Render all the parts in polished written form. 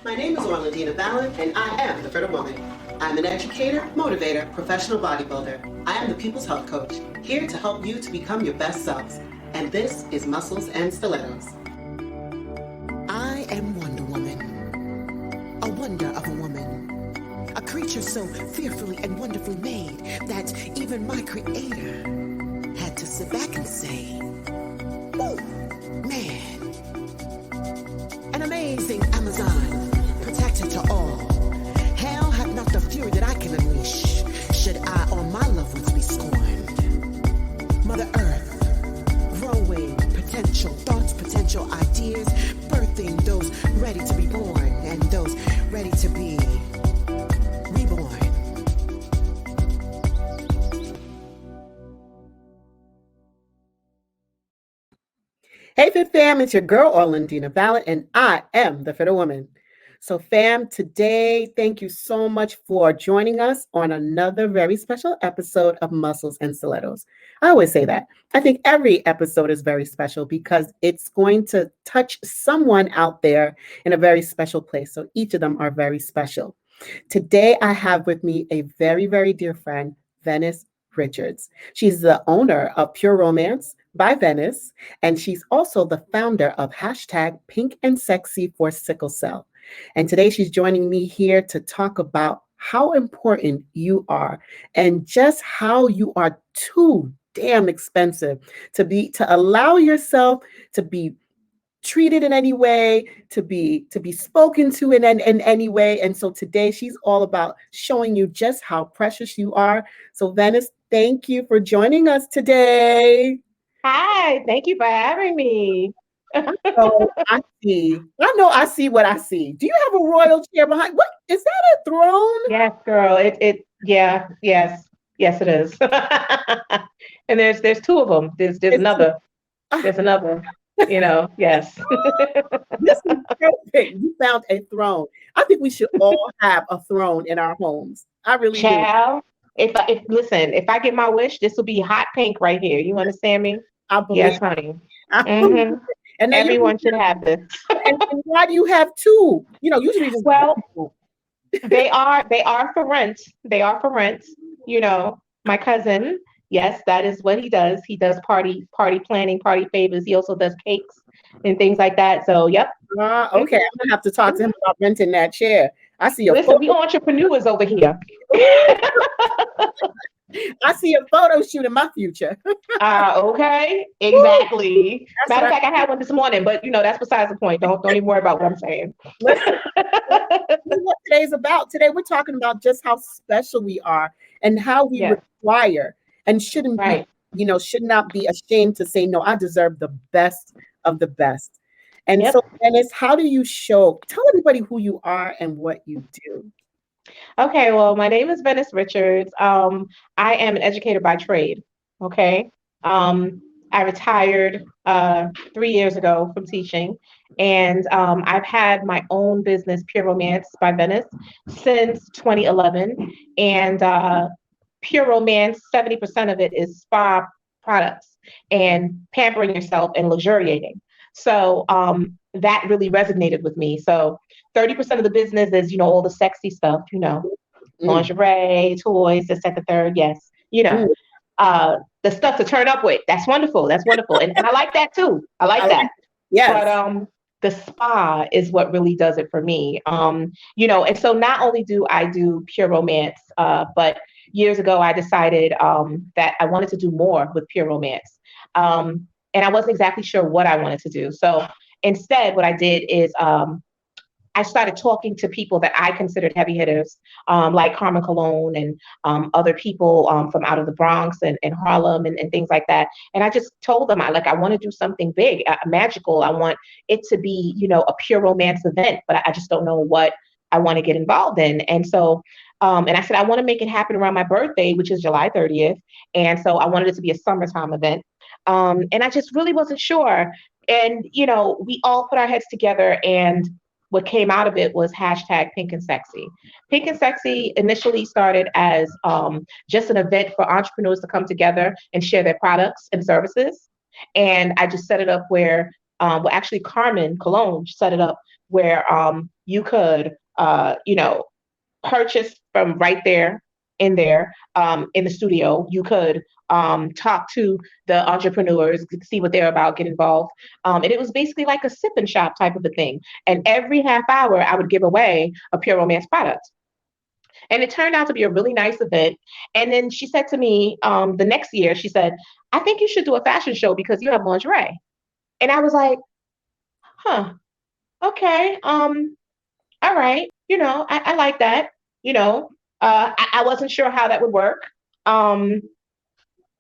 My name is Orlandina Ballard, and I am the Fertile Woman. I'm an educator, motivator, professional bodybuilder. I am the People's Health Coach, here to help you to become your best selves. And this is Muscles and Stilettos. I am Wonder Woman, a wonder of a woman, a creature so fearfully and wonderfully made that even my creator had to sit back and say, "Ooh, man, an amazing Amazon, protector to all. Hell hath not the fury that I can unleash, should I or my loved ones be scorned. Mother Earth, growing potential thoughts, potential ideas, birthing those ready to be born and those ready to be reborn." Hey, Fit Fam, it's your girl, Orlandina Ballard, and I am the Fertile Woman. So, fam, today, thank you so much for joining us on another very special episode of Muscles and Stilettos. I always say that. I think every episode is very special because it's going to touch someone out there in a very special place. So, each of them are very special. Today, I have with me a very, very dear friend, Venice Richards. She's the owner of Pure Romance by Venice, and she's also the founder of hashtag Pink and Sexy for Sickle Cell. And today she's joining me here to talk about how important you are and just how you are too damn expensive to allow yourself to be treated in any way, to be spoken to in any way. And so today she's all about showing you just how precious you are. So Venice, thank you for joining us today. Hi, thank you for having me. So I see what I see. Do you have a royal chair behind? What is that, a throne? Yes, girl. Yeah, yes, it is. And there's two of them. It's There's another. Yes. this is perfect. You found a throne. I think we should all have a throne in our homes. I really do. Child, if listen, if I get my wish, this will be hot pink right here. You understand me? I believe. Yes, honey. I believe hmm it. And then Everyone should have this. and why do you have two? Usually just Well, one. they are for rent. They are for rent. My cousin, yes, that is what he does. He does party planning, party favors. He also does cakes and things like that. So, yep. Okay, I'm gonna have to talk to him about renting that chair. I see a Listen, we photo. entrepreneurs over here. I see a photo shoot in my future. Okay, Woo, exactly. that's Matter of right. fact, I had one this morning, but that's besides the point. Don't even worry about what I'm saying. Listen, this is what today's about. Today we're talking about just how special we are and how we Yes, require and right. should not be ashamed to say, no, I deserve the best of the best. And so, Yep. Dennis, how do you tell everybody who you are and what you do? Okay, well, my name is Venice Richards. I am an educator by trade. Okay. Um, I retired 3 years ago from teaching, and I've had my own business, Pure Romance by Venice, since 2011. And Pure Romance, 70% of it is spa products and pampering yourself and luxuriating. So that really resonated with me. So 30% of the business is, all the sexy stuff, Mm, lingerie, toys, this, that, the third. Yes, mm, the stuff to turn up with. That's wonderful. That's wonderful. And I like that too. I I like like that. it. But Yes. the spa is what really does it for me. And so not only do I do Pure Romance, but years ago I decided that I wanted to do more with Pure Romance. And I wasn't exactly sure what I wanted to do. So instead, what I did is I started talking to people that I considered heavy hitters, like Carmen Cologne and other people from out of the Bronx and Harlem and things like that. And I just told them, I want to do something big, magical. I want it to be, a pure romance event, but I just don't know what I want to get involved in. And so, and I said, I want to make it happen around my birthday, which is July 30th. And so I wanted it to be a summertime event. And I just really wasn't sure. And, we all put our heads together, and what came out of it was hashtag Pink and Sexy. Pink and Sexy initially started as just an event for entrepreneurs to come together and share their products and services. And I just set it up where, well, actually, Carmen Cologne set it up where you could purchase from right there in the studio. You could talk to the entrepreneurs, see what they're about, get involved. And it was basically like a sip and shop type of a thing. And every half hour, I would give away a Pure Romance product. And it turned out to be a really nice event. And then she said to me the next year, she said, I think you should do a fashion show because you have lingerie. And I was like, huh, okay. All right. I like that. You know, I wasn't sure how that would work. Um,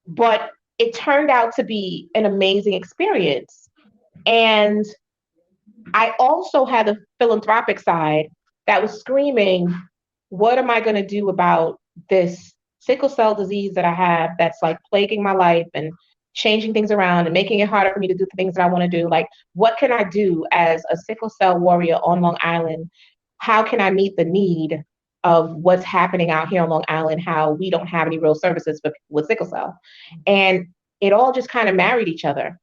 but it turned out to be an amazing experience. And I also had a philanthropic side that was screaming, what am I going to do about this sickle cell disease that I have that's like plaguing my life and changing things around and making it harder for me to do the things that I want to do? Like, what can I do as a sickle cell warrior on Long Island? How can I meet the need of what's happening out here on Long Island, how we don't have any real services for people with sickle cell? And it all just kind of married each other.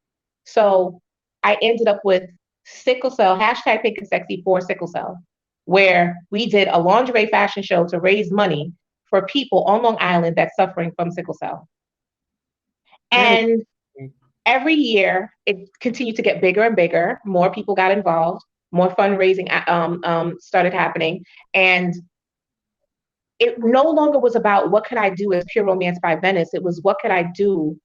So I ended up with sickle cell, hashtag pink and sexy for sickle cell, where we did a lingerie fashion show to raise money for people on Long Island that's suffering from sickle cell. That is And every year it continued to get bigger and bigger. More people got involved, more fundraising started happening. And it no longer was about what could I do as Pure Romance by Venice. It was what could I do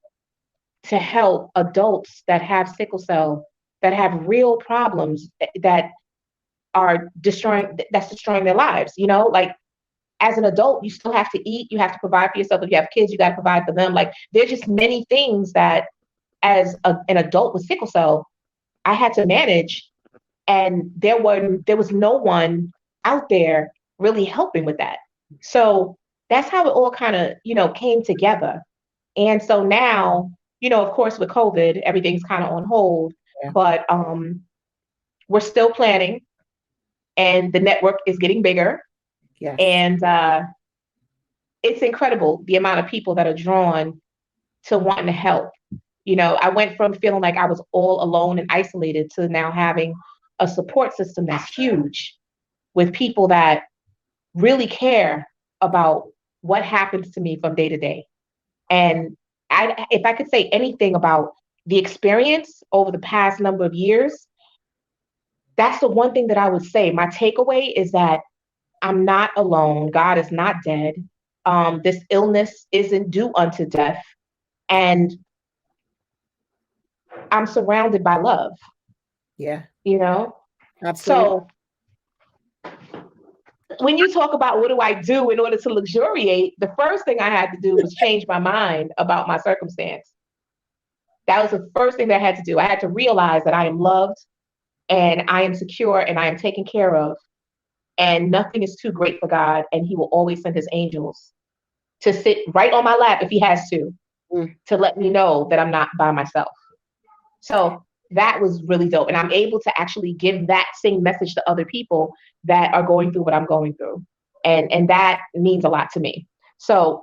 to help adults that have sickle cell, that have real problems that are destroying their lives. Like as an adult, you still have to eat, you have to provide for yourself. If you have kids, you got to provide for them. Like there's just many things that as an adult with sickle cell, I had to manage. And there was no one out there really helping with that. So that's how it all kind of, came together. And so now, of course, with COVID, everything's kind of on hold, yeah. but we're still planning and the network is getting bigger. Yes. And it's incredible the amount of people that are drawn to wanting to help. I went from feeling like I was all alone and isolated to now having a support system that's huge with people that really care about what happens to me from day to day. And if I could say anything about the experience over the past number of years, that's the one thing that I would say. My takeaway is that I'm not alone. God is not dead. This illness isn't due unto death. And I'm surrounded by love, Yeah. you know? Absolutely. So when you talk about what do I do in order to luxuriate, the first thing I had to do was change my mind about my circumstance. That was the first thing that I had to do. I had to realize that I am loved and I am secure and I am taken care of. And nothing is too great for God. And he will always send his angels to sit right on my lap if he has to let me know that I'm not by myself. So that was really dope. And I'm able to actually give that same message to other people that are going through what I'm going through. And that means a lot to me. So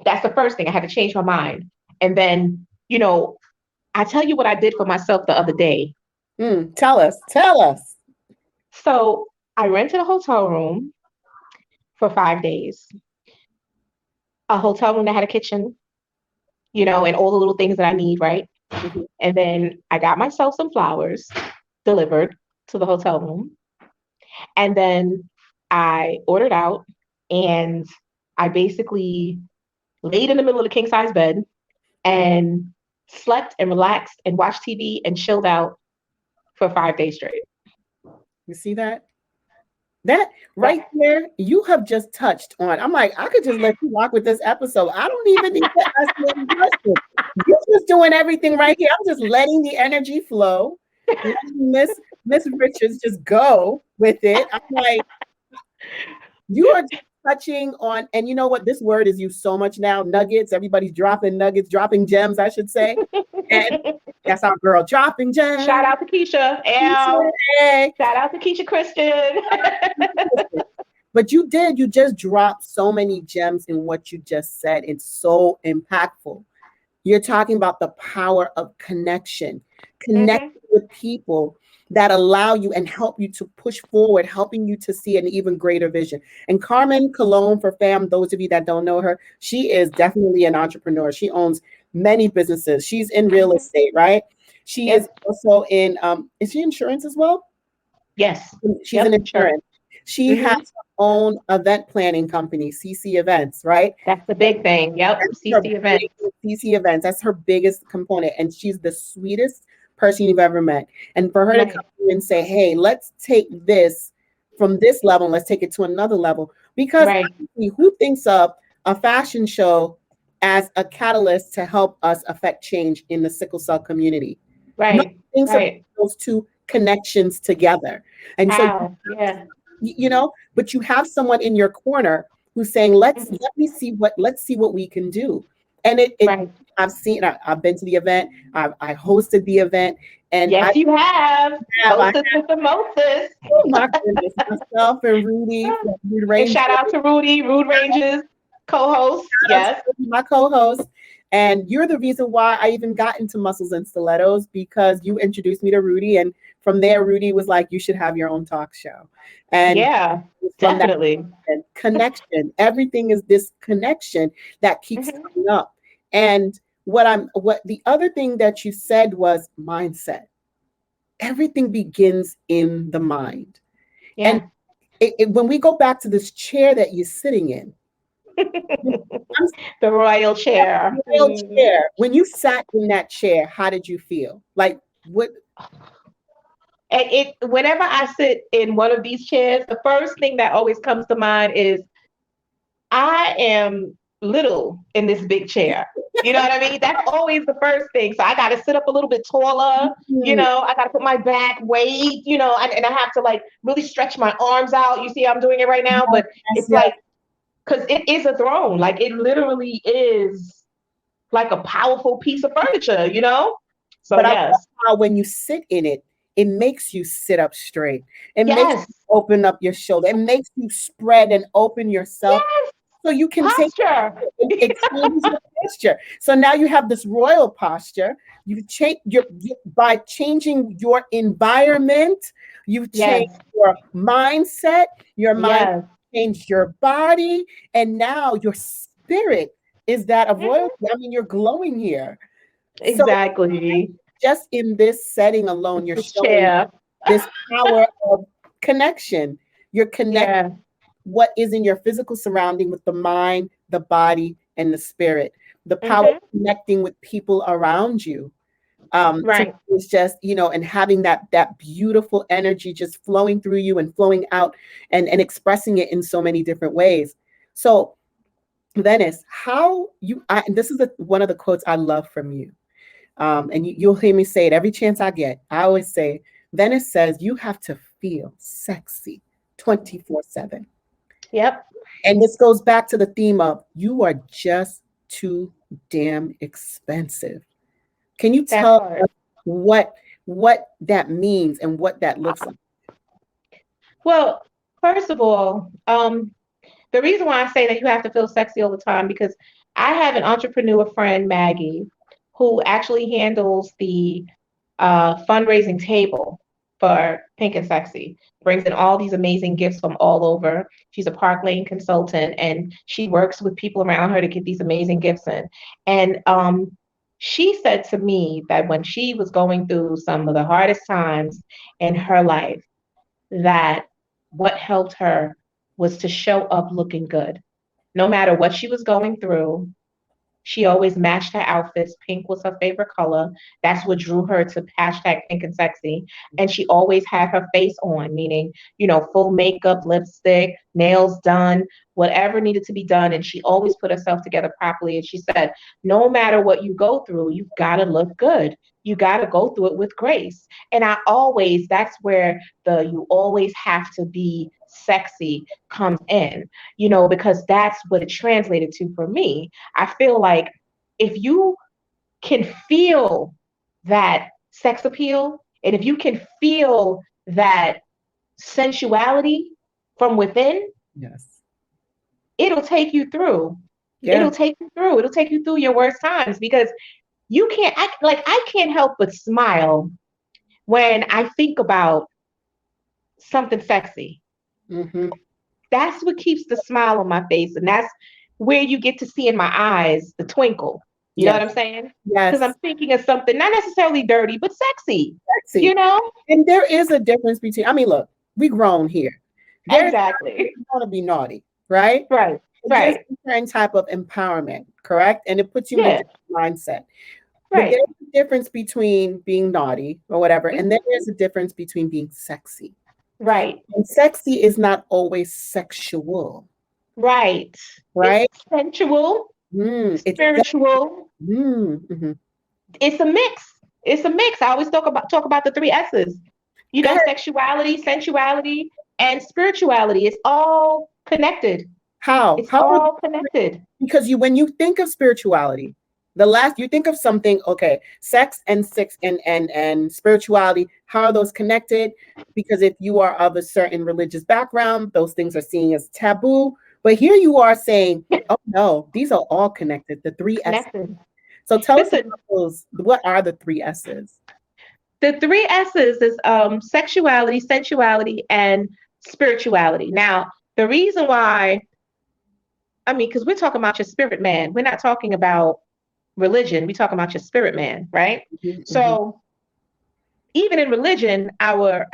that's the first thing. I had to change my mind. And then, I tell you what I did for myself the other day. Tell us. Tell us. So I rented a hotel room for 5 days, a hotel room that had a kitchen, and all the little things that I need, right? Mhm. And then I got myself some flowers delivered to the hotel room. And then I ordered out and I basically laid in the middle of the king size bed and slept and relaxed and watched TV and chilled out for 5 days straight. You see that? That That, right there, you have just touched on. I'm like, I could just let you walk with this episode. I don't even need to ask you any questions. You're just doing everything right here. I'm just letting the energy flow, letting Miss Richards just go with it. I'm like, you are just touching on, and you know what? This word is used so much now. Nuggets. Everybody's dropping nuggets, dropping gems, I should say. And that's our girl, dropping Shout gems. out to Keisha. L. Hey. Shout out to Keisha Christian. But you just dropped so many gems in what you just said. It's so impactful. You're talking about the power of connection, connecting with people that allow you and help you to push forward, helping you to see an even greater vision. And Carmen Cologne, for fam, those of you that don't know her, she is definitely an entrepreneur. She owns many businesses. She's in real Mhm. estate, right? She is Yep. also in, is she insurance as well? Yes. She's in Yep. Sure. insurance. She has Hmm. her own event planning company, CC Events, right? That's the big thing. Yep. That's her CC events. biggest CC Events. That's her biggest component. And she's the sweetest person you've ever met. And for her to come Right. in and say, hey, let's take this from this level, let's take it to another level. Because Right. honestly, who thinks of a fashion show as a catalyst to help us affect change in the sickle cell community? No Right. one thinks about Right. those two connections together. And so How? Yeah. but you have someone in your corner who's saying, Mhm. let's see what we can do. And it Right. I've been to the event, I hosted the event, and Yes, you have. I Hostess with the mostest. oh my goodness, myself and Rudy from Rude And Range. shout out to Rudy, Rude Ranges co-host. Shout out Yes. to my co-host. And you're the reason why I even got into muscles and stilettos, because you introduced me to Rudy. And from there, Rudy was like, you should have your own talk show. And Yeah, from that definitely. connection, everything is this connection that keeps Hmm. coming up. And what the other thing that you said was mindset. Everything begins in the mind. And Yeah. when we go back to this chair that you're sitting in, I'm The royal chair. real Mhm. chair. When you sat in that chair, how did you feel? Like what? And whenever I sit in one of these chairs, the first thing that always comes to mind is I am little in this big chair. You know what I mean? That's always the first thing. So I got to sit up a little bit taller. Hmm, I got to put my back weight, and I have to like really stretch my arms out. You see, I'm doing it right now, but yes, it's yes. like, because it is a throne. Like it literally is like a powerful piece of furniture. So, But I love yes. how when you sit in it, it makes you sit up straight. It makes Yes. you open up your shoulder. It makes you spread and open yourself Yes. so you can take Posture. it changes your posture. So now you have this royal posture. You've changed by changing your environment, you've changed Yes. your mindset, your mind Yes. changed your body, and now your spirit is that of royalty. Mhm. I mean, you're glowing here. So Exactly. just in this setting alone, you're This showing chair. this power of connection. You're connecting Yeah. what is in your physical surrounding with the mind, the body, and the spirit. The power of Hmm. connecting with people around you. To Right. is just, and having that beautiful energy just flowing through you and flowing out and expressing it in so many different ways. So, Venice, and this is one of the quotes I love from you. And you'll hear me say it every chance I get. I always say, Venice says you have to feel sexy 24/7. Yep. And this goes back to the theme of you are just too damn expensive. Can you That tell part. us what that means and what that looks like? Well, first of all, the reason why I say that you have to feel sexy all the time because I have an entrepreneur friend, Maggie, who actually handles the fundraising table for Pink and Sexy. Brings in all these amazing gifts from all over. She's a Park Lane consultant, and she works with people around her to get these amazing gifts in. And she said to me that when she was going through some of the hardest times in her life, that what helped her was to show up looking good. No matter what she was going through, she always matched her outfits. Pink was her favorite color. That's what drew her to hashtag pink and sexy. And she always had her face on, meaning, full makeup, lipstick, nails done, whatever needed to be done. And she always put herself together properly. And she said, no matter what you go through, you've got to look good. You got to go through it with grace. And that's where you always have to be sexy comes in, because that's what it translated to for me. I feel like if you can feel that sex appeal and if you can feel that sensuality from within, Yes. it'll take you through. Yeah. It'll take you through your worst times because you can't, I can't help but smile when I think about something sexy, Mm-hmm. that's what keeps the smile on my face. And that's where you get to see in my eyes the twinkle. You know what Yes. I'm saying? Because I'm Yes. thinking of something not necessarily dirty, but sexy, you Sexy. know? And there is a difference between, I mean, look, we grown here. There's Exactly. going to be naughty, right? Right. But there's Right. a certain type of empowerment, correct? And it puts you in a Yeah. different mindset. But Right. there's a difference between being naughty or whatever, and there Mhm. is a difference between being sexy. Right. And sexy is not always sexual, Right. It's right? sensual, It's spiritual. mhm. It's a mix. It's a mix. I always talk about the three S's. You Go know, ahead. sexuality, sensuality, and spirituality. It's all connected. How? It's How are all connected. because you when you think of spirituality, the last you think of something, okay, sex and spirituality, how are those connected? Because if you are of a certain religious background, those things are seen as taboo. But here you are saying, oh no, these are all connected, the three S's. Connected. So tell us Listen, about those. What are the three S's? the three S's is sexuality, sensuality, and spirituality. Now, the reason why, I mean, because we're talking about your spirit man. We're not talking about religion. We're talking about your spirit man, right? Mhm, mhm. So even in religion, our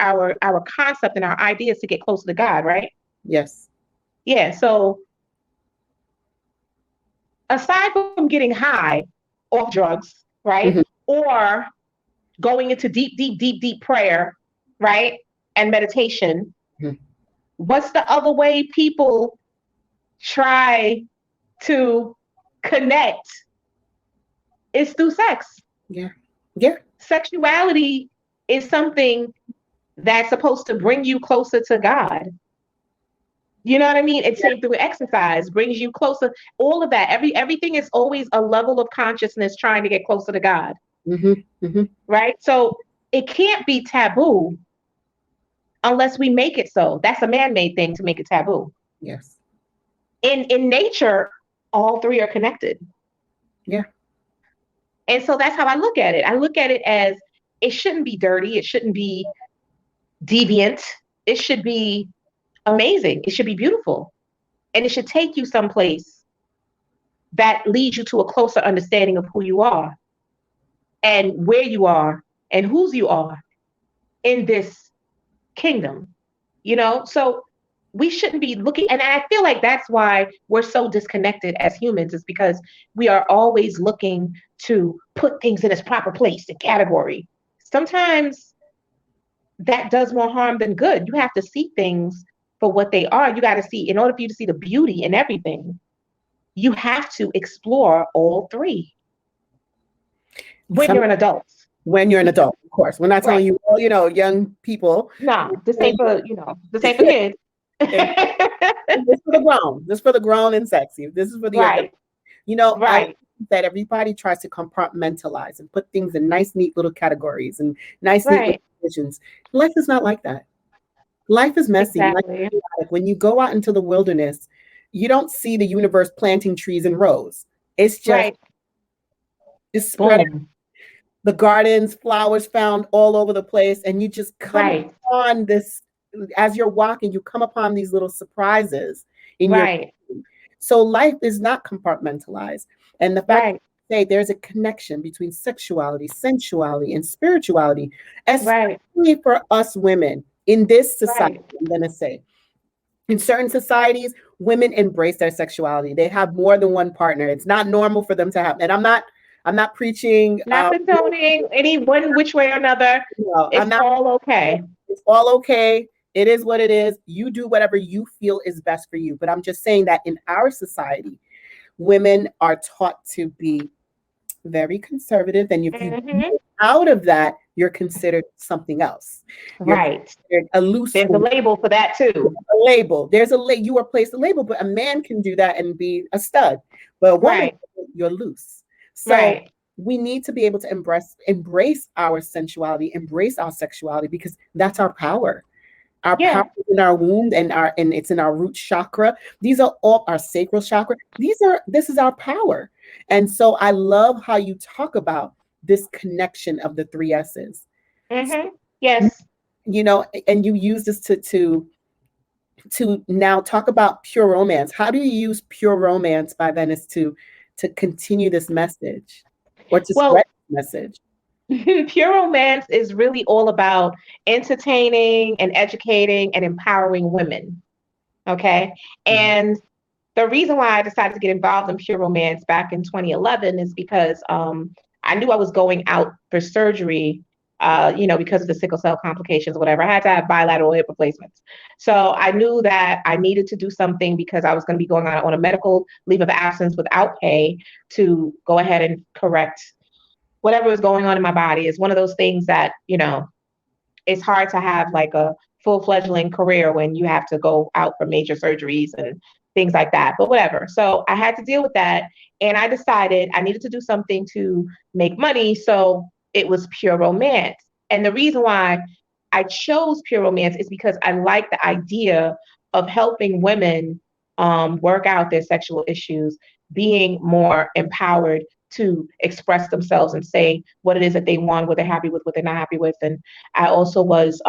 concept and our idea is to get closer to God, right? Yes. Yeah. So aside from getting high off drugs, right? Mhm, Or going into deep, deep, deep, deep prayer, right? And meditation, mhm. what's the other way people try to connect is through sex. Yeah. Yeah. Sexuality is something that's supposed to bring you closer to God. You know what I mean? It's Yeah. same through exercise, brings you closer. All of that, everything is always a level of consciousness trying to get closer to God, Mhm, mhm. right? So it can't be taboo unless we make it so. That's a man-made thing to make it taboo. Yes. In nature, all three are connected. Yeah. And so that's how I look at it. I look at it as it shouldn't be dirty, it shouldn't be deviant. It should be amazing. It should be beautiful. And it should take you someplace that leads you to a closer understanding of who you are and where you are and whose you are in this kingdom, you know? So we shouldn't be looking, and I feel like that's why we're so disconnected as humans, is because we are always looking to put things in its proper place and category. Sometimes that does more harm than good. You have to see things for what they are. You got to see, in order for you to see the beauty in everything, you have to explore all three when Some you're an adult. when you're an adult, of course. We're not telling Right. you, well, young people. No, We're this telling ain't for, this ain't for kids. you, this for the grown. This for the grown and sexy. This is for the adult. Right. I Right. think that everybody tries to compartmentalize and put things in nice, neat little categories and nice, neat little Right. divisions. Life is not like that. Life is messy. Life Exactly. is chaotic. When you go out into the wilderness, you don't see the universe planting trees in rows. It's just Right. it's spread Boom. the gardens, flowers found all over the place, and you just come Right. upon this as you're walking, you come upon these little surprises in your Right. so life is not compartmentalized. And the fact Right. that say there's a connection between sexuality, sensuality, and spirituality, Right. especially for us women in this society, Right. I'm gonna say. In certain societies, women embrace their sexuality. They have more than one partner. It's not normal for them to have, and I'm not preaching. Not condoning any one which way or another. I'm It's not. all okay. It's all okay. It is what it is. You do whatever you feel is best for you. But I'm just saying that in our society, women are taught to be very conservative. And if you Hmm. get out of that, you're considered something else. You're Right. considered a loose There's a woman, label for that too. a label. You are placed a label, but a man can do that and be a stud. But a woman, Right. you're loose. So Right. we need to be able to embrace our sensuality, embrace our sexuality, because that's our power. Our power Yeah. is in our womb and it's in our root chakra. These are all our sacral chakra. This is our power. And so I love how you talk about this connection of the three S's. Hmm. Yes. And you use this to now talk about pure romance. How do you use pure romance by Venice to continue this message or to spread Well, this message? pure romance is really all about entertaining and educating and empowering women. Okay. Mhm. And the reason why I decided to get involved in pure romance back in 2011 is because I knew I was going out for surgery, because of the sickle cell complications, whatever. I had to have bilateral hip replacements. So I knew that I needed to do something because I was going to be going on a medical leave of absence without pay to go ahead and correct whatever was going on in my body. It's one of those things that, it's hard to have like a full fledgling career when you have to go out for major surgeries and things like that. But whatever. So I had to deal with that. And I decided I needed to do something to make money. So it was pure romance. And the reason why I chose pure romance is because I like the idea of helping women work out their sexual issues, being more empowered to express themselves and say what it is that they want, what they're happy with, what they're not happy with. And I also was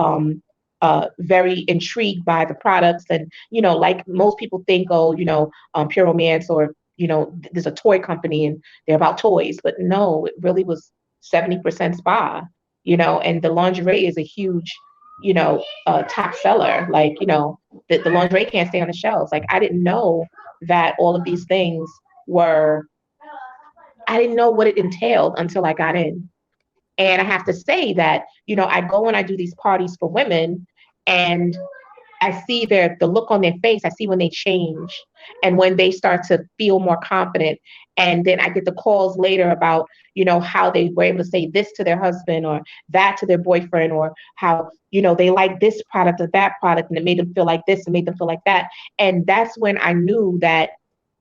very intrigued by the products. And, like most people think, oh, Pure Romance or, there's a toy company and they're about toys. But no, it really was 70% spa, and the lingerie is a huge, top seller. Like, the lingerie can't stay on the shelves. Like, I didn't know that all of these things were, I didn't know what it entailed until I got in. And I have to say that, I go and I do these parties for women and I see the look on their face. I see when they change and when they start to feel more confident. And then I get the calls later about, how they were able to say this to their husband or that to their boyfriend, or how, they like this product or that product and it made them feel like this and made them feel like that. And that's when I knew that,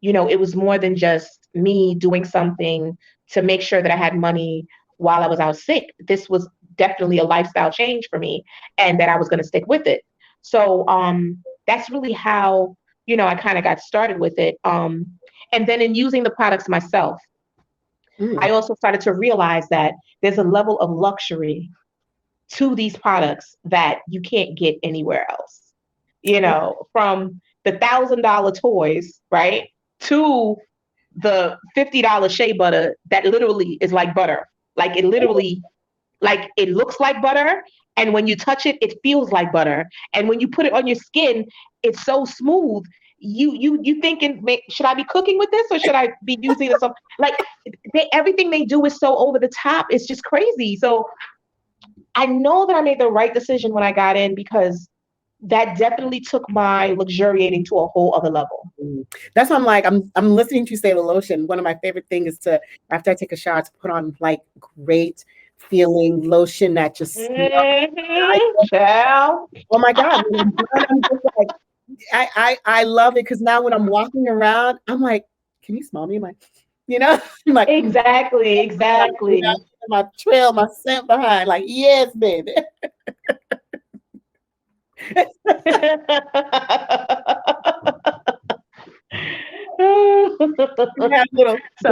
it was more than just me doing something to make sure that I had money while I was out sick. This was definitely a lifestyle change for me and that I was going to stick with it. So that's really how, I kind of got started with it. And then in using the products myself, I Mm. also started to realize that there's a level of luxury to these products that you can't get anywhere else. From the $1,000 toys, right, to the $50 shea butter that literally is like butter. Like it literally, like it looks like butter, and when you touch it, it feels like butter. And when you put it on your skin, it's so smooth. You thinking, should I be cooking with this or should I be using this? Like everything they do is so over the top. It's just crazy. So I know that I made the right decision when I got in because that definitely took my luxuriating to a whole other level. Mm. That's why I'm listening to you say the lotion. One of my favorite things is to after I take a shower to put on like great feeling lotion that just smells. I Mm-hmm. Child. Oh my God, when I'm done, I'm just like I love it because now when I'm walking around, I'm like, can you smell me? I'm like, I'm like, Exactly, like, exactly. my trail, my scent behind, like, yes, baby. You have little words So,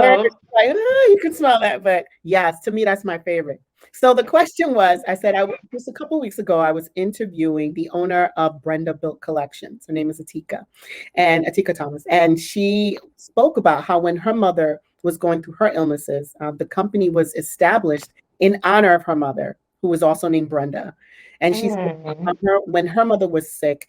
like, oh, you can smell that. But yes, to me, that's my favorite. So the question was, I said, just a couple weeks ago, I was interviewing the owner of Brenda Built Collections. Her name is Atika Thomas. And she spoke about how when her mother was going through her illnesses, the company was established in honor of her mother, who was also named Brenda. And she said, mm, when her mother was sick,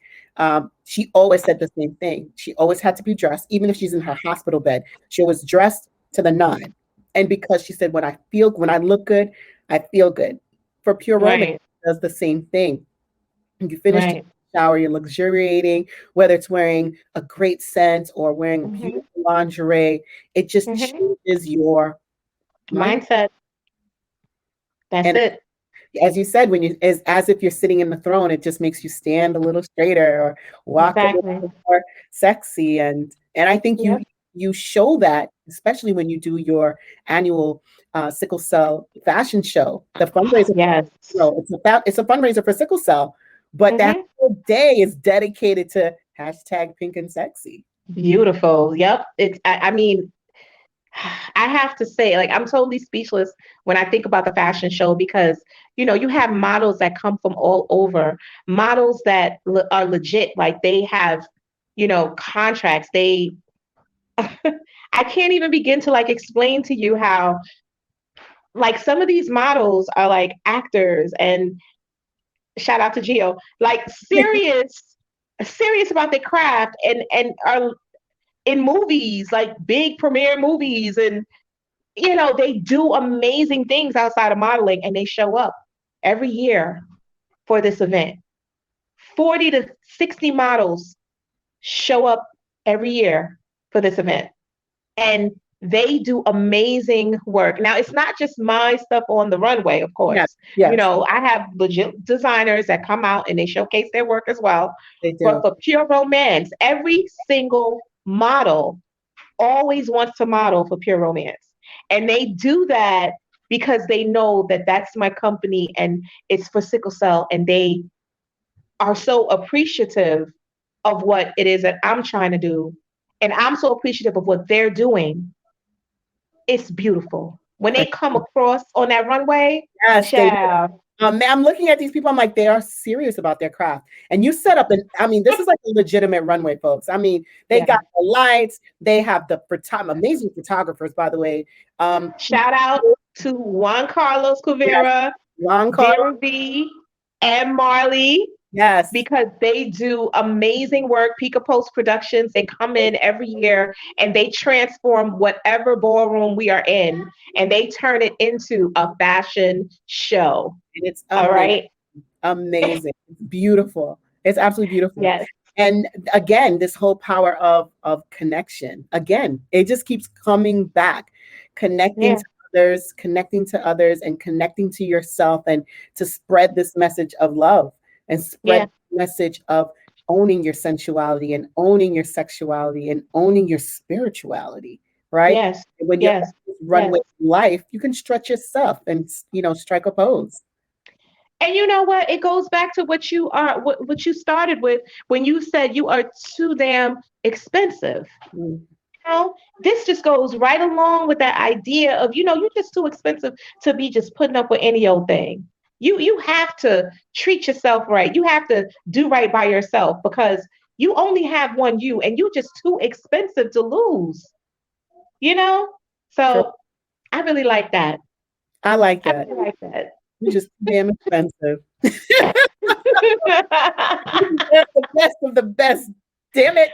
she always said the same thing. She always had to be dressed, even if she's in her hospital bed. She was dressed to the nine. And because she said, when I look good, I feel good. For pure romance, right, it does the same thing. You finish the right. shower, you're luxuriating, whether it's wearing a great scent or wearing Hmm. beautiful lingerie, it just Hmm. changes your mind. Mindset. That's And it. as you said, when you as if you're sitting in the throne, it just makes you stand a little straighter or walk a Exactly. little more sexy. And I think Yep. you show that, especially when you do your annual sickle cell fashion show. The fundraiser, Yes. it's a fundraiser for sickle cell, but that Hmm. whole day is dedicated to hashtag pink and sexy. Beautiful. Yep. It's. I mean, I have to say, like, I'm totally speechless when I think about the fashion show because, you have models that come from all over, models that are legit, like they have, contracts. I can't even begin to like explain to you how, like, some of these models are like actors and shout out to Gio, like serious about their craft and are in movies, like big premiere movies, and they do amazing things outside of modeling and they show up every year for this event. 40 to 60 models show up every year for this event. And they do amazing work. Now, it's not just my stuff on the runway, of Yes, course. yes, I have legit designers that come out and they showcase their work as well. they But do. for Pure Romance, every single model always wants to model for Pure Romance. And they do that because they know that that's my company and it's for sickle cell. And they are so appreciative of what it is that I'm trying to do. And I'm so appreciative of what they're doing. It's beautiful. When they come across on that runway, Yes, they do. child, I'm looking at these people. I'm like, they are serious about their craft. And you set up I mean, this is like a legitimate runway, folks. I mean, they yeah. got the lights. They have the amazing photographers, by the way. Shout out to Juan Carlos Yes, Cuvera, long car. Vera V, and Marley, Yes, because they do amazing work. Pika Post Productions, they come in every year and they transform whatever ballroom we are in and they turn it into a fashion show. and it's All amazing. right. Amazing. It's beautiful. It's absolutely beautiful. Yes. And again, this whole power of connection. Again, it just keeps coming back, connecting Yeah. to others, and connecting to yourself, and to spread this message of love, and spread Yeah. the message of owning your sensuality, and owning your sexuality, and owning your spirituality, right? Yes. When you're on Yes. this Yes. runway of life, you can stretch yourself and strike a pose. And you know what? It goes back to what you started with when you said you are too damn expensive. Mm, This just goes right along with that idea of, you're just too expensive to be just putting up with any old thing. You have to treat yourself right. You have to do right by yourself because you only have one you and you're just too expensive to lose, you know? correct. So I really like that. I like I that. really like that. You're just too damn expensive. You deserve the best of the best. Damn it.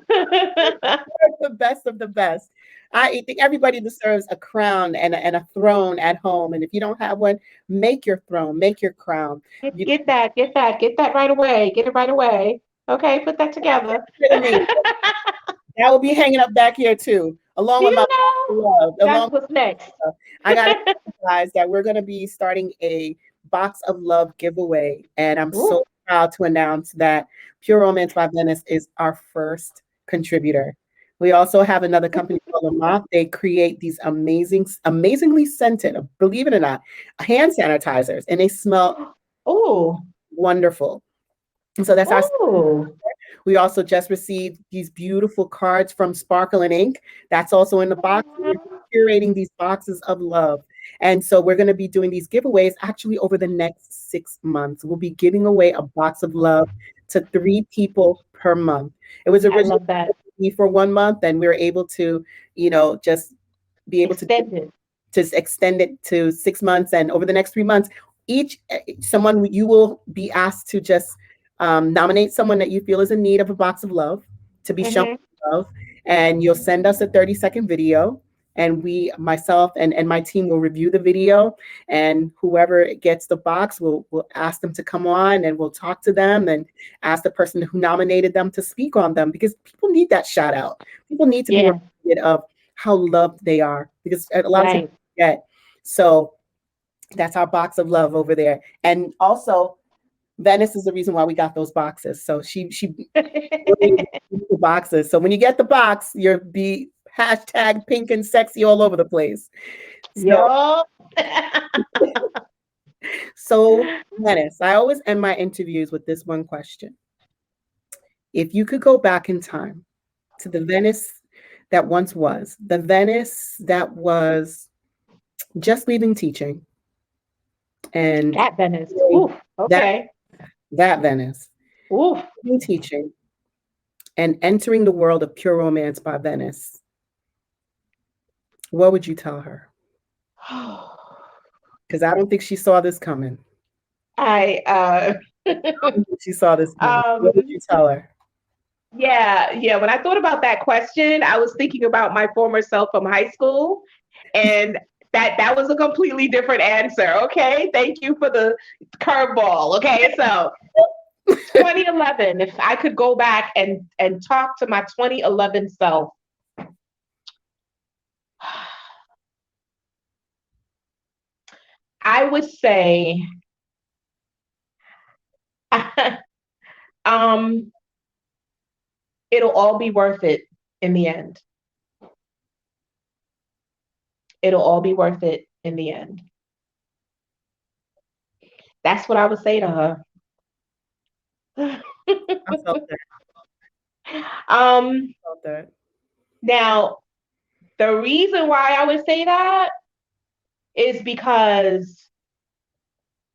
The best of the best. I think everybody deserves a crown and a throne at home. And if you don't have one, make your throne, make your crown. You Get that right away. Get it right away. Okay, put that together. kidding me? That will be hanging up back here too, along with my You know, love. that's Along what's next. with, I got to guys that we're going to be starting a box of love giveaway, and I'm Ooh. so proud to announce that Pure Romance by Venice is our first contributor. We also have another company called Lamont. They create these amazingly scented, believe it or not, hand sanitizers, and they smell Ooh. wonderful. And so that's our. Ooh. We also just received these beautiful cards from Sparkle and Ink. That's also in the box. We're curating these boxes of love. And so we're going to be doing these giveaways actually over the next 6 months. We'll be giving away a box of love to 3 people per month. It was I originally love that. for 1 month, and we were able to, just be able to Extended. extend it to 6 months. And over the next 3 months, each someone you will be asked to just nominate someone that you feel is in need of a box of love to be shown Hmm. love, and you'll send us a 30-second video. And myself and my team will review the video, and whoever gets the box, will ask them to come on, and we'll talk to them and ask the person who nominated them to speak on them, because people need that shout out. People need to be Yeah. reminded of how loved they are, because a lot of times Right. they forget. So that's our box of love over there. And also, Venice is the reason why we got those boxes. So she really the boxes. So when you get the box, you'll be hashtag pink and sexy all over the place. So Yo. so Venice, I always end my interviews with this one question. If you could go back in time to the Venice that once was, the Venice that was just leaving teaching, and That Venice. Oof. that Okay. that Venice Oof. leaving teaching and entering the world of pure romance by Venice, what would you tell her? Because I don't think she saw this coming. I I don't think she saw this coming. What would um you tell her? yeah, yeah. When I thought about that question, I was thinking about my former self from high school, and that was a completely different answer. Okay, thank you for the curveball. Okay, so 2011. If I could go back and talk to my 2011 self, I would say, um, it'll all be worth it in the end. It'll all be worth it in the end. That's what I would say to her. I felt that. um, Felt that. now, the reason why I would say that is because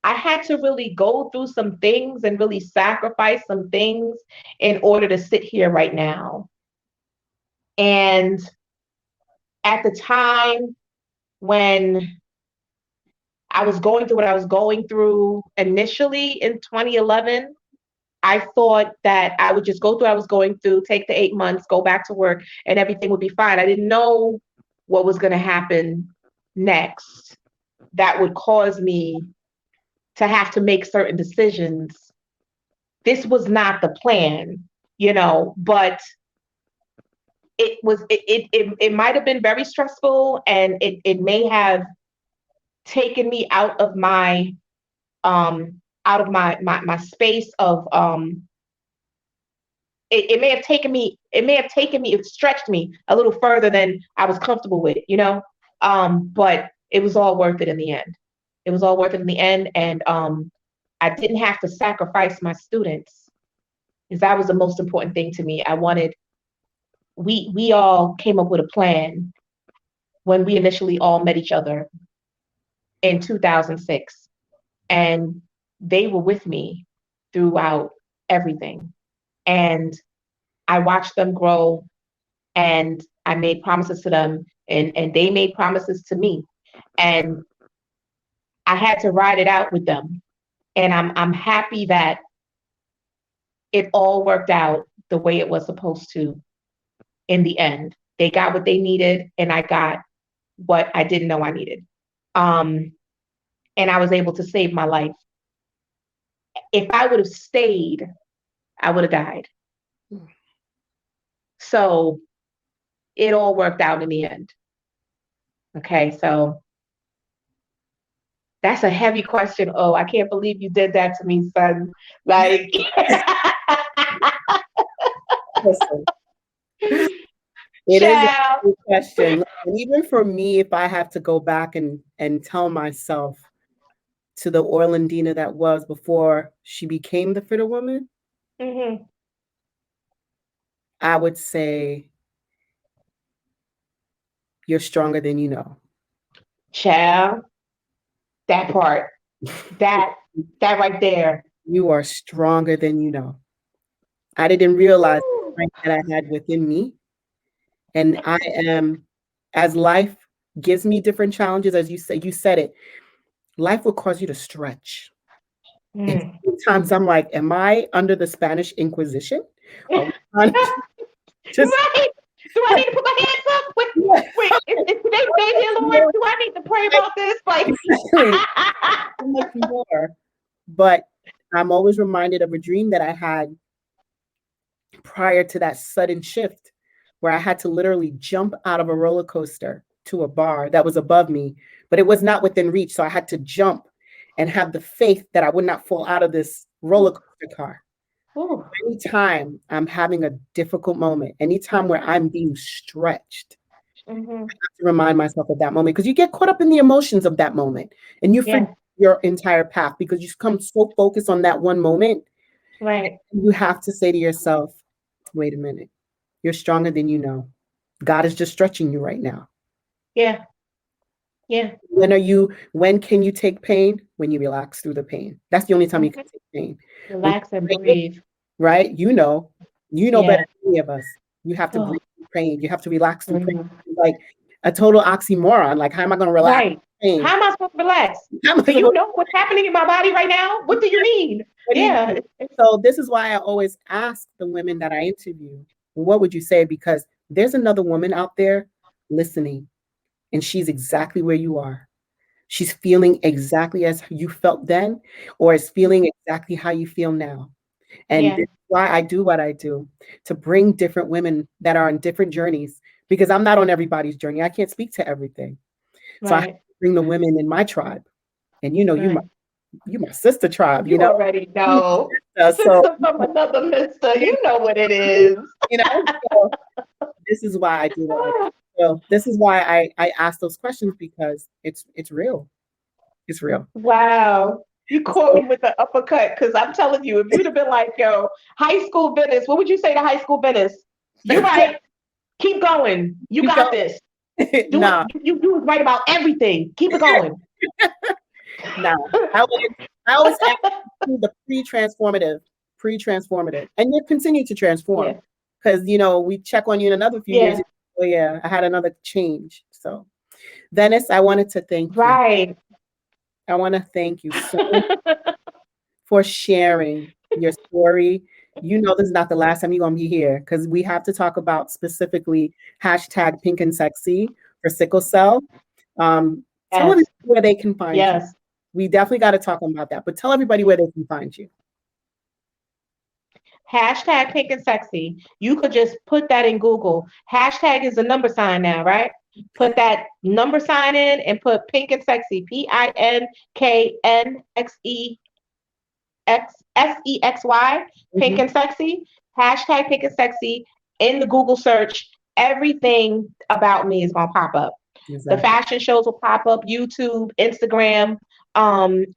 I had to really go through some things and really sacrifice some things in order to sit here right now. And at the time when I was going through what I was going through initially in 2011, I thought that I would just go through what I was going through, take the 8 months, go back to work, and everything would be fine. I didn't know what was going to happen next that would cause me to have to make certain decisions. This was not the plan, but it might have been very stressful, and it may have taken me out of my space of it may have taken me, it stretched me a little further than I was comfortable with, but it was all worth it in the end. It was all worth it in the end. And I didn't have to sacrifice my students, because that was the most important thing to me. We all came up with a plan when we initially all met each other in 2006, and they were with me throughout everything. And I watched them grow, and I made promises to them, and they made promises to me. And I had to ride it out with them. And I'm happy that it all worked out the way it was supposed to in the end. They got what they needed, and I got what I didn't know I needed. Um, and I was able to save my life. If I would have stayed, I would have died. So it all worked out in the end. Okay, so that's a heavy question. Oh, I can't believe you did that to me, son. Like, Listen, it is a child. good question. And even for me, if I have to go back and tell myself to the Orlandina that was before she became the fitter woman, Mm-hmm. I would say you're stronger than you know. Child, that part, that that right there. You are stronger than you know. I didn't realize the Woo. strength that I had within me. And I am, as life gives me different challenges, as you said it, life will cause you to stretch. And Mm. sometimes I'm like, am I under the Spanish Inquisition? Are we trying to just Right? Do I need to put my hands up? Wait, yeah, wait. Is today's day, dear Lord? Do I need to pray about this? Like, exactly so much more. But I'm always reminded of a dream that I had prior to that sudden shift where I had to literally jump out of a roller coaster to a bar that was above me, but it was not within reach. So I had to jump and have the faith that I would not fall out of this roller coaster car. ooh, Anytime I'm having a difficult moment, anytime where I'm being stretched, mm-hmm. to remind myself of that moment because you get caught up in the emotions of that moment and you forget Yes, your entire path because you come so focused on that one moment. right. You have to say to yourself, wait a minute, you're stronger than you know. God is just stretching you right now. Yeah. Yeah. When can you take pain? When you relax through the pain. That's the only time you can Mhm. take pain. When Relax and you breathe, breathe. right? You know better Yeah. than any of us. You have to breathe Oh. through pain. You have to relax through pain. Mhm. It's like a total oxymoron. Like, how am I going to relax Right. pain? How am I supposed to relax? How am I Do you supposed know what's happening in my body right now? What do you mean? What do you Yeah. mean? So this is why I always ask the women that I interview, what would you say? Because there's another woman out there listening, and she's exactly where you are. She's feeling exactly as you felt then, or is feeling exactly how you feel now. And Yeah. this is why I do what I do, to bring different women that are on different journeys, because I'm not on everybody's journey. I can't speak to everything. So I have to Right. bring the women in my tribe. And Right. you my sister tribe, You already You know. my sister. So Sister from another mister. You know what it is. so this is why I do what I do. So this is why I ask those questions, because it's real. It's real. Wow. You caught So me with the uppercut because I'm telling you, if you'd have been like, yo, high school business, what would you say to high school business? You right. Keep going. You keep got going. this. Do it. Nah, You was right about everything. Keep it going. nah. I always I always ask you the pre-transformative, and you continue to transform, Yeah. because we check on you in another few years. Yeah. Oh yeah, I had another change. So Venice, I wanted to thank you. Right. I want to thank you so much for sharing your story. This is not the last time you're going to be here, because we have to talk about specifically hashtag pink and sexy for sickle cell. Tell Yes. everybody where they can find you. Yes. We definitely got to talk about that, but tell everybody where they can find you. Hashtag pink and sexy. You could just put that in Google. Hashtag is a number sign now, right? Put that number sign in and put pink and sexy. PINKNXEXSEXY. Pink Mhm. and sexy. Hashtag pink and sexy in the Google search. Everything about me is gonna pop up. The Exactly. fashion shows will pop up, YouTube, Instagram,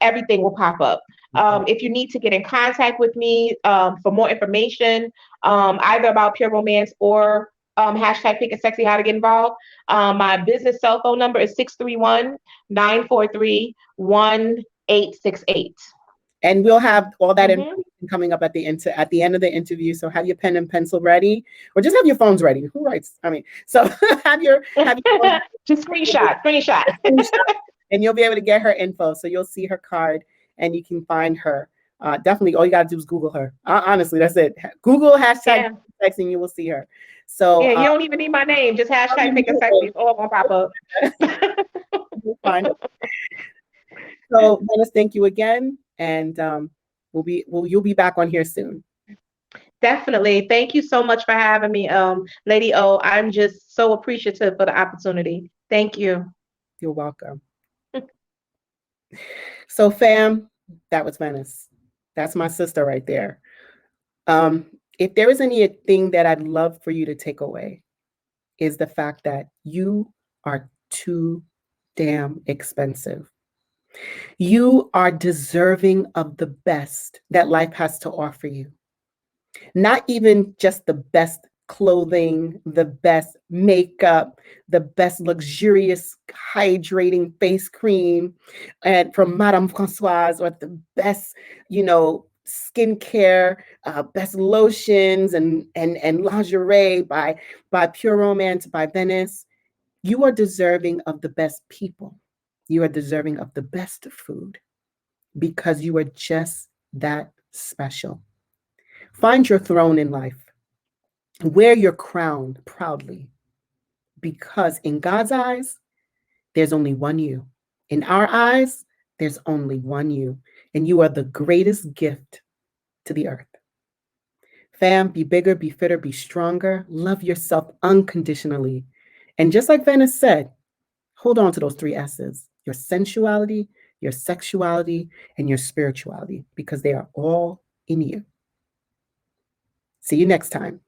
everything will pop up. Okay. If you need to get in contact with me for more information, either about Pure Romance or hashtag Pick and Sexy, how to get involved, my business cell phone number is 631-943-1868. And we'll have all that Mm-hmm. information coming up at the end of the interview. So have your pen and pencil ready, or just have your phones ready. Who writes? I mean, so have your phone Just screenshot. screenshot, and you'll be able to get her info. So you'll see her card, and you can find her. Definitely, all you gotta do is Google her. Honestly, that's it. Google hashtag Yeah. sex, and you will see her. So Yeah, you don't even need my name. Just hashtag Pick and Sexy. It's all gonna pop up. you'll find her. So, Dennis, thank you again, and you'll be back on here soon. Definitely. Thank you so much for having me, Lady O. I'm just so appreciative for the opportunity. Thank you. You're welcome. So, fam, that was Venice. That's my sister right there. Um, if there is anything that I'd love for you to take away, is the fact that you are too damn expensive. You are deserving of the best that life has to offer you. Not even just the best clothing, the best makeup, the best luxurious hydrating face cream, and from Madame Francoise, or the best, skincare, best lotions and lingerie by Pure Romance, by Venice. You are deserving of the best people. You are deserving of the best food, because you are just that special. Find your throne in life. Wear your crown proudly, because in God's eyes, there's only one you. In our eyes, there's only one you, and you are the greatest gift to the earth. Fam, be bigger, be fitter, be stronger. Love yourself unconditionally. And just like Venice said, hold on to those three S's: your sensuality, your sexuality, and your spirituality, because they are all in you. See you next time.